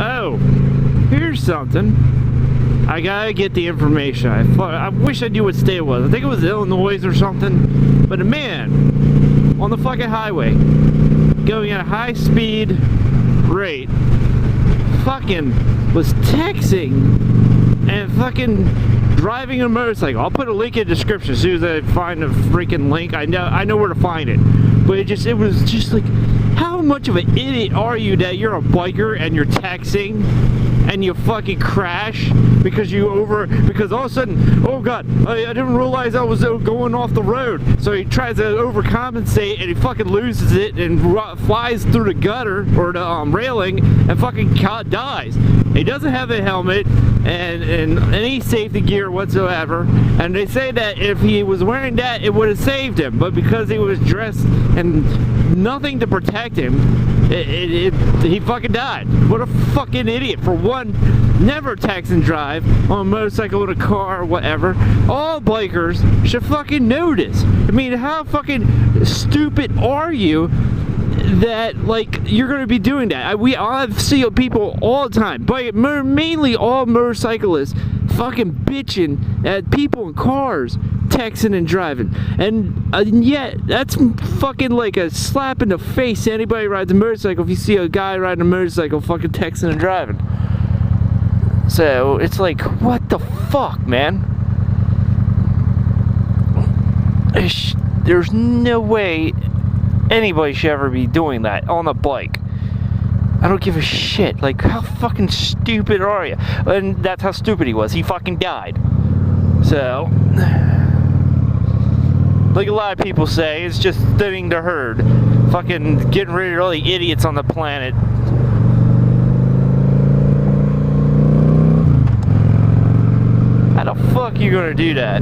Oh, here's something. I gotta get the information. I wish I knew what state it was. I think it was Illinois or something. But a man on the fucking highway going at a high speed rate fucking was texting and fucking driving a motorcycle. I'll put a link in the description as soon as I find the freaking link. I know where to find it. But it was just like, how much of an idiot are you that you're a biker and you're texting and you fucking crash because because all of a sudden, oh god, I didn't realize I was going off the road. So he tries to overcompensate and he fucking loses it and flies through the gutter or the railing and fucking dies. He doesn't have a helmet and any safety gear whatsoever, and they say that if he was wearing that it would have saved him, but because he was dressed and nothing to protect him, he fucking died. What a fucking idiot. For one, never text and drive on a motorcycle, in a car, or whatever. All bikers should fucking know this. I mean, how fucking stupid are you that, like, you're gonna be doing that? I see people all the time, but mainly all motorcyclists fucking bitching at people in cars texting and driving, and yet that's fucking like a slap in the face to anybody who rides a motorcycle if you see a guy riding a motorcycle fucking texting and driving. So it's like, what the fuck, man? There's no way anybody should ever be doing that on a bike. I don't give a shit. Like, how fucking stupid are you? And that's how stupid he was. He fucking died. So, like a lot of people say, it's just thinning the herd. Fucking getting rid of all the idiots on the planet. How the fuck are you gonna do that?